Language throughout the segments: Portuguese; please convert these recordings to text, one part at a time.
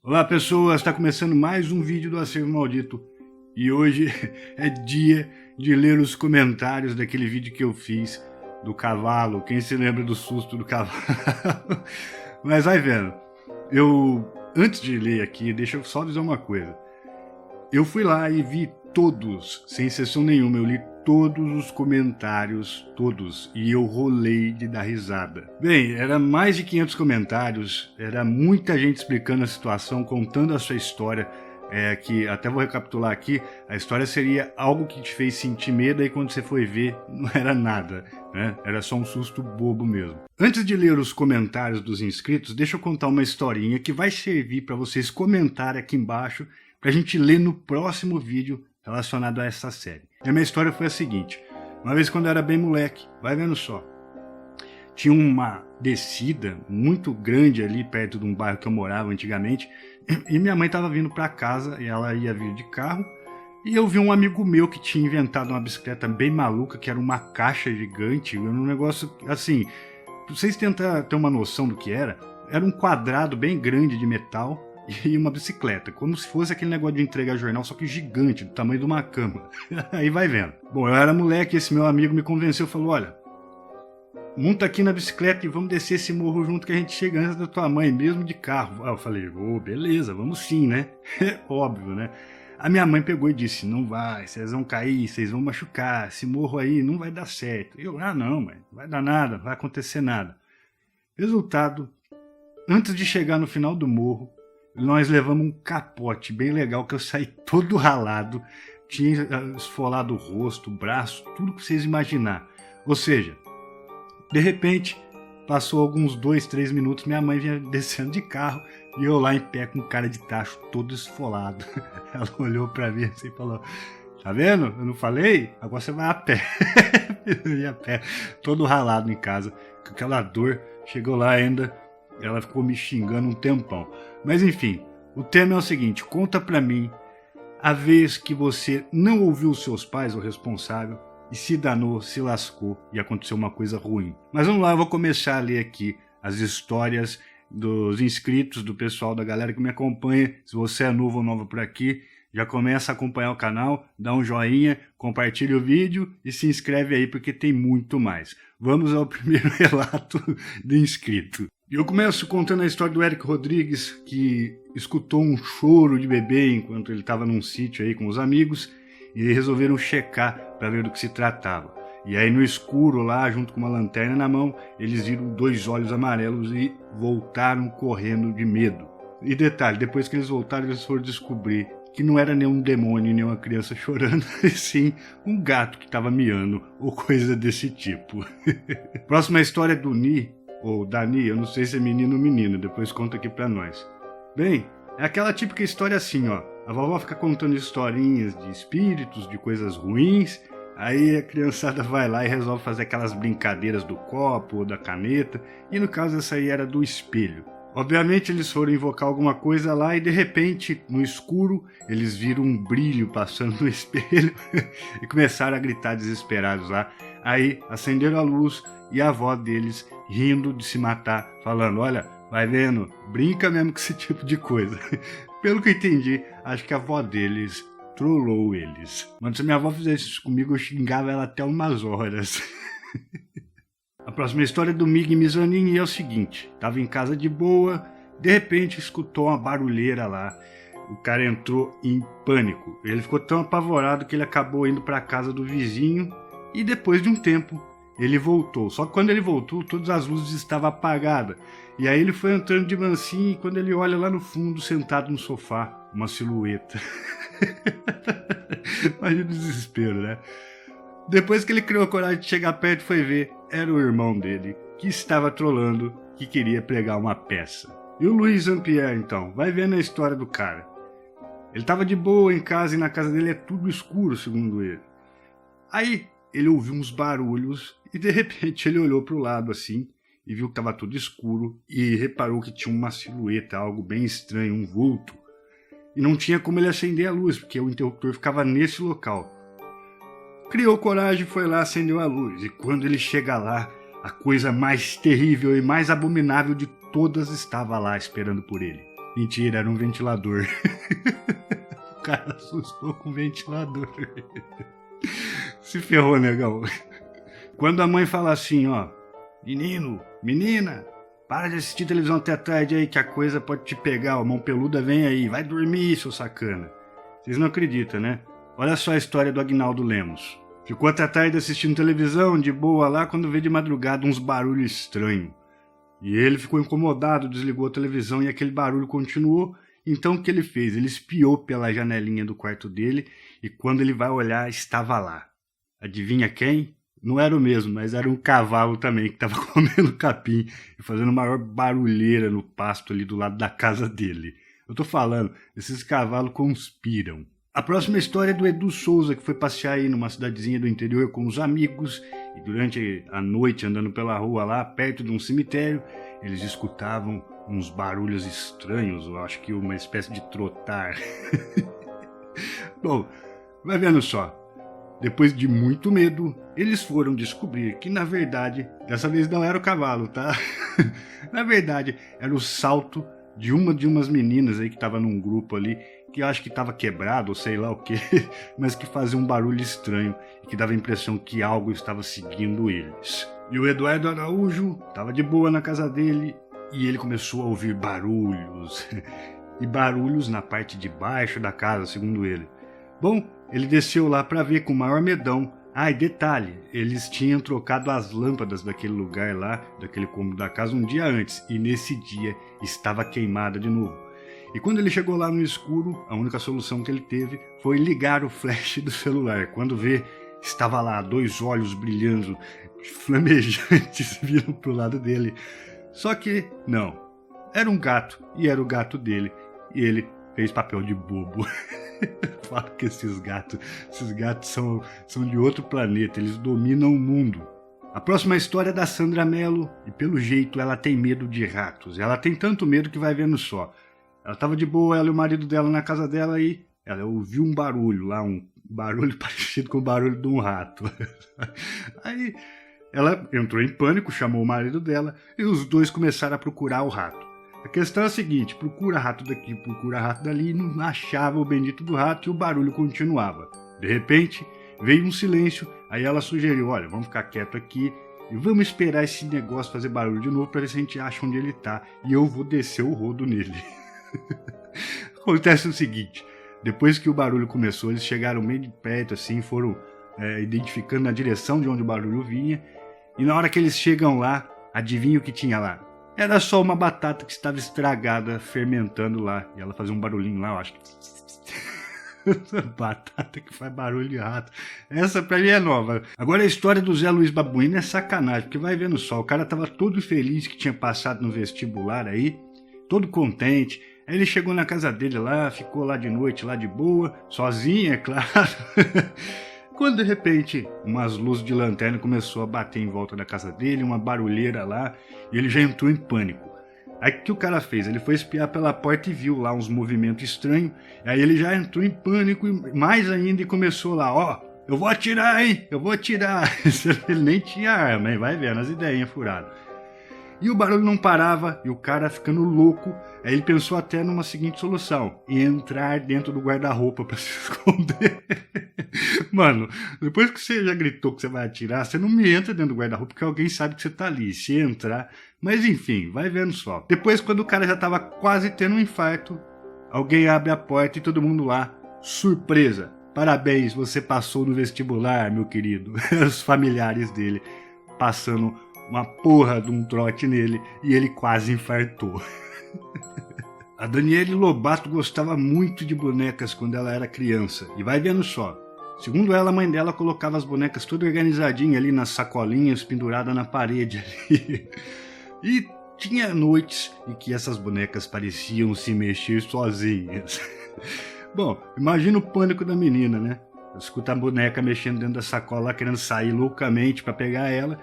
Olá pessoas, está começando mais um vídeo do Acervo Maldito e hoje é dia de ler os comentários daquele vídeo que eu fiz do cavalo. Quem se lembra do susto do cavalo? Mas vai vendo, antes de ler aqui, deixa eu só dizer uma coisa. Eu fui lá e vi todos, sem exceção nenhuma, eu li todos os comentários, todos, e eu rolei de dar risada. Bem, era mais de 500 comentários, era muita gente explicando a situação, contando a sua história, que até vou recapitular aqui, a história seria algo que te fez sentir medo e quando você foi ver, não era nada, né? Era só um susto bobo mesmo. Antes de ler os comentários dos inscritos, deixa eu contar uma historinha que vai servir para vocês comentarem aqui embaixo, para a gente ler no próximo vídeo relacionado a essa série. E a minha história foi a seguinte: uma vez quando eu era bem moleque, vai vendo só, tinha uma descida muito grande ali perto de um bairro que eu morava antigamente, e minha mãe estava vindo para casa e ela ia vir de carro, e eu vi um amigo meu que tinha inventado uma bicicleta bem maluca, que era uma caixa gigante, um negócio assim, para vocês tentarem ter uma noção do que era um quadrado bem grande de metal, e uma bicicleta, como se fosse aquele negócio de entregar jornal, só que gigante, do tamanho de uma cama. Aí vai vendo. Bom, eu era moleque, esse meu amigo me convenceu, falou: olha, monta aqui na bicicleta e vamos descer esse morro junto que a gente chega antes da tua mãe, mesmo de carro. Aí eu falei: beleza, vamos sim, né? Óbvio, né? A minha mãe pegou e disse: não vai, vocês vão cair, vocês vão machucar, esse morro aí não vai dar certo. Eu: não, mãe, não vai dar nada, não vai acontecer nada. Resultado, antes de chegar no final do morro, nós levamos um capote bem legal, que eu saí todo ralado, tinha esfolado o rosto, o braço, tudo que vocês imaginar. Ou seja, de repente, passou alguns 2, 3 minutos, minha mãe vinha descendo de carro e eu lá em pé com cara de tacho, todo esfolado. Ela olhou pra mim assim e falou: tá vendo? Eu não falei? Agora você vai a pé. Eu ia a pé, todo ralado em casa, com aquela dor. Chegou lá ainda, ela ficou me xingando um tempão. Mas enfim, o tema é o seguinte: conta pra mim a vez que você não ouviu os seus pais, o responsável, e se danou, se lascou e aconteceu uma coisa ruim. Mas vamos lá, eu vou começar a ler aqui as histórias dos inscritos, do pessoal, da galera que me acompanha. Se você é novo ou nova por aqui, já começa a acompanhar o canal, dá um joinha, compartilha o vídeo e se inscreve aí porque tem muito mais. Vamos ao primeiro relato do inscrito. Eu começo contando a história do Eric Rodrigues, que escutou um choro de bebê enquanto ele estava num sítio aí com os amigos e resolveram checar para ver do que se tratava. E aí no escuro lá, junto com uma lanterna na mão, eles viram 2 olhos amarelos e voltaram correndo de medo. E detalhe, depois que eles voltaram, eles foram descobrir que não era nenhum demônio, nem uma criança chorando, e sim um gato que estava miando, ou coisa desse tipo. Próxima história é do Ni, ou Dani, eu não sei se é menino ou menina, depois conta aqui pra nós. Bem, é aquela típica história assim, ó. A vovó fica contando historinhas de espíritos, de coisas ruins, aí a criançada vai lá e resolve fazer aquelas brincadeiras do copo ou da caneta, e no caso essa aí era do espelho. Obviamente eles foram invocar alguma coisa lá e de repente, no escuro, eles viram um brilho passando no espelho e começaram a gritar desesperados lá. Aí acenderam a luz e a avó deles rindo de se matar, falando: olha, vai vendo, brinca mesmo com esse tipo de coisa. Pelo que eu entendi, acho que a avó deles trollou eles. Mas se minha avó fizesse isso comigo, eu xingava ela até umas horas. A próxima história é do Mig Mizanin e é o seguinte: tava em casa de boa, de repente escutou uma barulheira lá. O cara entrou em pânico. Ele ficou tão apavorado que ele acabou indo para a casa do vizinho e depois de um tempo ele voltou. Só que quando ele voltou, todas as luzes estavam apagadas. E aí ele foi entrando de mansinho e quando ele olha lá no fundo, sentado no sofá, uma silhueta. Imagina o desespero, né? Depois que ele criou a coragem de chegar perto, foi ver, era o irmão dele, que estava trolando, que queria pregar uma peça. E o Luiz Ampierre, então, vai vendo a história do cara. Ele estava de boa em casa e na casa dele é tudo escuro, segundo ele. Aí ele ouviu uns barulhos e de repente ele olhou para o lado assim e viu que estava tudo escuro e reparou que tinha uma silhueta, algo bem estranho, um vulto. E não tinha como ele acender a luz, porque o interruptor ficava nesse local. Criou coragem, foi lá, acendeu a luz. E quando ele chega lá, a coisa mais terrível e mais abominável de todas estava lá esperando por ele. Mentira, era um ventilador. O cara assustou com o ventilador. Se ferrou, negão. Quando a mãe fala assim, ó, menino, menina, para de assistir televisão até tarde aí que a coisa pode te pegar, a mão peluda vem aí, vai dormir, seu sacana. Vocês não acreditam, né? Olha só a história do Aguinaldo Lemos. Ficou até tarde assistindo televisão, de boa lá, quando veio de madrugada uns barulhos estranhos. E ele ficou incomodado, desligou a televisão e aquele barulho continuou. Então o que ele fez? Ele espiou pela janelinha do quarto dele e quando ele vai olhar, estava lá. Adivinha quem? Não era o mesmo, mas era um cavalo também que estava comendo capim e fazendo maior barulheira no pasto ali do lado da casa dele. Eu tô falando, esses cavalos conspiram. A próxima história é do Edu Souza, que foi passear aí numa cidadezinha do interior com os amigos e durante a noite, andando pela rua lá, perto de um cemitério, eles escutavam uns barulhos estranhos, eu acho que uma espécie de trotar. Bom, vai vendo só. Depois de muito medo, eles foram descobrir que, na verdade, dessa vez não era o cavalo, tá? Na verdade, era o salto de umas meninas aí que tava num grupo ali, que eu acho que tava quebrado, ou sei lá o que, mas que fazia um barulho estranho e que dava a impressão que algo estava seguindo eles. E o Eduardo Araújo tava de boa na casa dele e ele começou a ouvir barulhos, e barulhos na parte de baixo da casa, segundo ele. Bom, ele desceu lá para ver com o maior medão. Ah, e detalhe, eles tinham trocado as lâmpadas daquele lugar lá, daquele cômodo da casa, um dia antes, e nesse dia estava queimada de novo. E quando ele chegou lá no escuro, a única solução que ele teve foi ligar o flash do celular. Quando vê, estava lá, 2 olhos brilhando, flamejantes, viram pro lado dele. Só que, não, era um gato, e era o gato dele, e ele fez papel de bobo. Falo que esses gatos são de outro planeta, eles dominam o mundo. A próxima história é da Sandra Mello, e pelo jeito ela tem medo de ratos. Ela tem tanto medo que vai vendo só. Ela estava de boa, ela e o marido dela na casa dela e ela ouviu um barulho lá, um barulho parecido com o barulho de um rato. Aí ela entrou em pânico, chamou o marido dela e os dois começaram a procurar o rato. A questão é a seguinte, procura rato daqui, procura rato dali, não achava o bendito do rato e o barulho continuava. De repente, veio um silêncio, aí ela sugeriu, olha, vamos ficar quieto aqui e vamos esperar esse negócio fazer barulho de novo para ver se a gente acha onde ele tá e eu vou descer o rodo nele. Acontece o seguinte, depois que o barulho começou, eles chegaram meio de perto assim, foram identificando a direção de onde o barulho vinha e na hora que eles chegam lá, adivinha o que tinha lá? Era só uma batata que estava estragada, fermentando lá. E ela fazia um barulhinho lá, eu acho que... Batata que faz barulho de rato. Essa pra mim é nova. Agora a história do Zé Luiz Babuíno é sacanagem, porque vai vendo só, o cara tava todo feliz que tinha passado no vestibular aí, todo contente. Aí ele chegou na casa dele lá, ficou lá de noite, lá de boa, sozinho, é claro. Quando de repente umas luzes de lanterna começou a bater em volta da casa dele, uma barulheira lá, e ele já entrou em pânico. Aí o que o cara fez? Ele foi espiar pela porta e viu lá uns movimentos estranhos, aí ele já entrou em pânico e mais ainda e começou lá, ó, eu vou atirar, hein, eu vou atirar. Ele nem tinha arma, hein? Vai vendo as ideias furadas. E o barulho não parava, e o cara ficando louco, aí ele pensou até numa seguinte solução, entrar dentro do guarda-roupa pra se esconder. Mano, depois que você já gritou que você vai atirar, você não me entra dentro do guarda-roupa porque alguém sabe que você tá ali, se entrar. Mas enfim, vai vendo só. Depois, quando o cara já tava quase tendo um infarto, alguém abre a porta e todo mundo lá, surpresa, parabéns, você passou no vestibular, meu querido. Os familiares dele passando uma porra de um trote nele e ele quase infartou. A Daniele Lobato gostava muito de bonecas quando ela era criança. E vai vendo só. Segundo ela, a mãe dela colocava as bonecas todas organizadinhas ali nas sacolinhas, penduradas na parede ali. E tinha noites em que essas bonecas pareciam se mexer sozinhas. Bom, imagina o pânico da menina, né? Escuta a boneca mexendo dentro da sacola, querendo sair loucamente para pegar ela.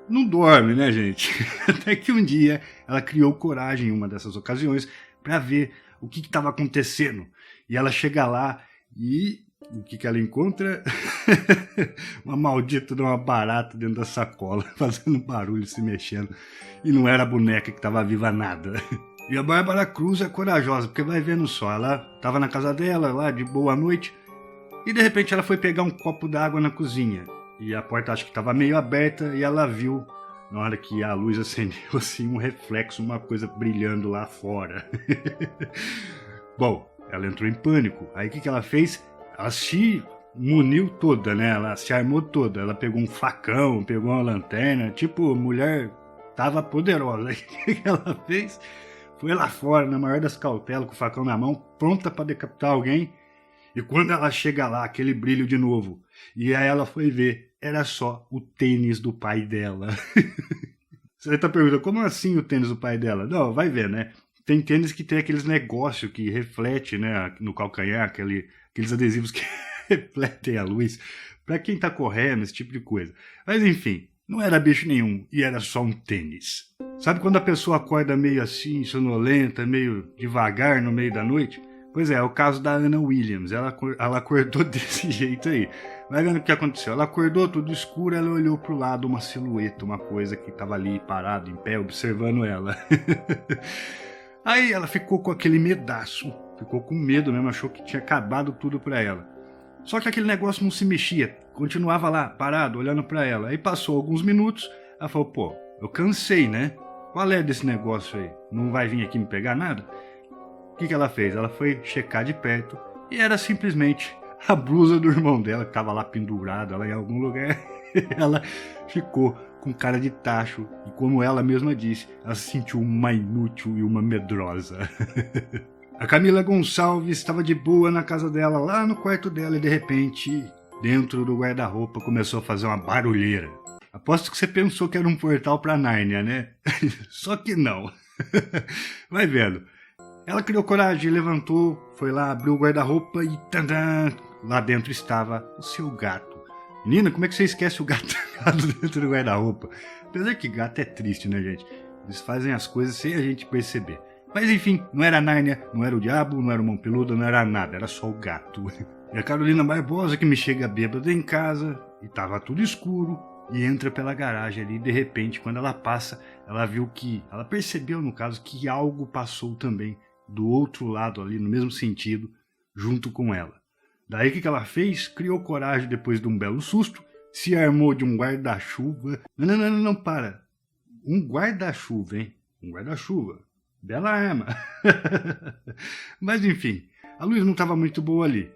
Não dorme, né, gente? Até que um dia ela criou coragem em uma dessas ocasiões para ver o que estava acontecendo. E ela chega lá e o que ela encontra? Uma maldita de uma barata dentro da sacola, fazendo barulho, se mexendo. E não era a boneca que estava viva nada. E a Bárbara Cruz é corajosa, porque vai vendo só, ela tava na casa dela, lá de boa noite, e de repente ela foi pegar um copo d'água na cozinha. E a porta acho que estava meio aberta e ela viu, na hora que a luz acendeu, assim, um reflexo, uma coisa brilhando lá fora. Bom, ela entrou em pânico. Aí o que ela fez? Ela se muniu toda, né? Ela se armou toda. Ela pegou um facão, pegou uma lanterna. Tipo, mulher tava poderosa. Aí o que ela fez? Foi lá fora, na maior das cautelas, com o facão na mão, pronta para decapitar alguém. E quando ela chega lá, aquele brilho de novo. E aí ela foi ver, era só o tênis do pai dela. Você tá perguntando, como assim o tênis do pai dela? Não, vai ver, né? Tem tênis que tem aqueles negócios que reflete, né, no calcanhar, aqueles adesivos que refletem a luz, pra quem tá correndo, esse tipo de coisa. Mas enfim, não era bicho nenhum, e era só um tênis. Sabe quando a pessoa acorda meio assim, sonolenta, meio devagar no meio da noite? Pois é o caso da Anna Williams, ela acordou desse jeito aí. Vai vendo o que aconteceu, ela acordou tudo escuro, ela olhou pro lado, uma silhueta, uma coisa que tava ali parado em pé, observando ela. Aí ela ficou com aquele medaço, ficou com medo mesmo, achou que tinha acabado tudo pra ela. Só que aquele negócio não se mexia, continuava lá, parado, olhando pra ela. Aí passou alguns minutos, ela falou, pô, eu cansei, né? Qual é desse negócio aí? Não vai vir aqui me pegar nada? O que ela fez? Ela foi checar de perto e era simplesmente a blusa do irmão dela, que estava lá pendurada lá em algum lugar. Ela ficou com cara de tacho e, como ela mesma disse, ela se sentiu uma inútil e uma medrosa. A Camila Gonçalves estava de boa na casa dela, lá no quarto dela, e de repente, dentro do guarda-roupa, começou a fazer uma barulheira. Aposto que você pensou que era um portal para Nárnia, né? Só que não. Vai vendo. Ela criou coragem, levantou, foi lá, abriu o guarda-roupa e tadã, lá dentro estava o seu gato. Menina, como é que você esquece o gato dentro do guarda-roupa? Apesar que gato é triste, né, gente? Eles fazem as coisas sem a gente perceber. Mas enfim, não era Nárnia, não era o diabo, não era o mão peluda, não era nada, era só o gato. E a Carolina Barbosa que me chega bêbada em casa, e tava tudo escuro, e entra pela garagem ali, e de repente, quando ela passa, ela percebeu, no caso, que algo passou também do outro lado ali, no mesmo sentido, junto com ela. Daí o que ela fez? Criou coragem depois de um belo susto, se armou de um guarda-chuva. Não, para. Um guarda-chuva, hein? Um guarda-chuva. Bela arma. Mas enfim, a luz não estava muito boa ali.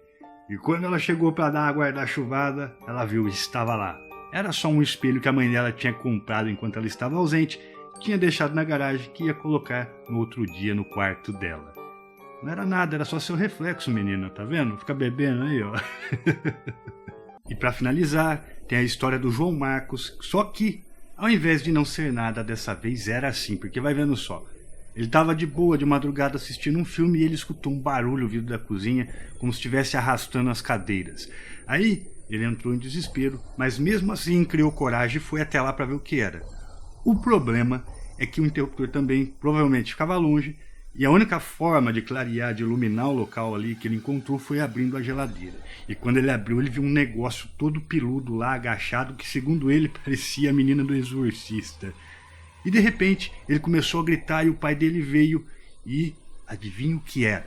E quando ela chegou para dar a guarda-chuvada, ela viu que estava lá. Era só um espelho que a mãe dela tinha comprado enquanto ela estava ausente, tinha deixado na garagem, que ia colocar no outro dia no quarto dela. Não era nada, era só seu reflexo, menina, tá vendo? Fica bebendo aí, ó. E para finalizar, tem a história do João Marcos, só que, ao invés de não ser nada, dessa vez era assim, porque vai vendo só. Ele estava de boa de madrugada assistindo um filme e ele escutou um barulho vindo da cozinha, como se estivesse arrastando as cadeiras. Aí, ele entrou em desespero, mas mesmo assim criou coragem e foi até lá para ver o que era. O problema é que o interruptor também provavelmente ficava longe, e a única forma de clarear, de iluminar o local ali que ele encontrou foi abrindo a geladeira. E quando ele abriu, ele viu um negócio todo peludo lá, agachado, que segundo ele parecia a menina do Exorcista. E de repente ele começou a gritar e o pai dele veio e adivinha o que era?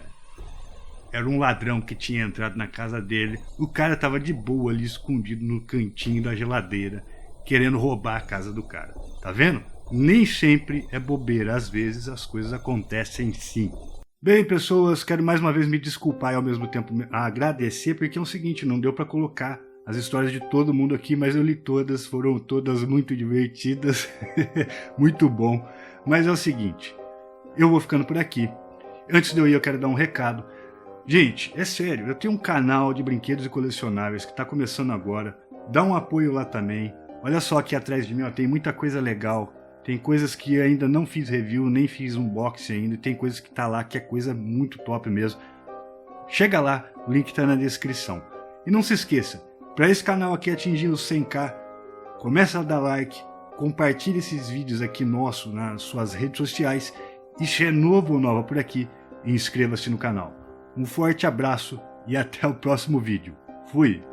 Era um ladrão que tinha entrado na casa dele. O cara estava de boa ali escondido no cantinho da geladeira, querendo roubar a casa do cara. Tá vendo? Nem sempre é bobeira, às vezes as coisas acontecem sim. Bem, pessoas, quero mais uma vez me desculpar e ao mesmo tempo agradecer, porque é o seguinte, não deu para colocar as histórias de todo mundo aqui, mas eu li todas, foram todas muito divertidas, muito bom. Mas é o seguinte, eu vou ficando por aqui. Antes de eu ir, eu quero dar um recado. Gente, é sério, eu tenho um canal de brinquedos e colecionáveis que está começando agora. Dá um apoio lá também. Olha só aqui atrás de mim, ó, tem muita coisa legal. Tem coisas que ainda não fiz review, nem fiz unboxing ainda. Tem coisas que tá lá que é coisa muito top mesmo. Chega lá, o link tá na descrição. E não se esqueça, para esse canal aqui atingir os 100k, começa a dar like, compartilhe esses vídeos aqui nossos nas suas redes sociais. E se é novo ou nova por aqui, inscreva-se no canal. Um forte abraço e até o próximo vídeo. Fui!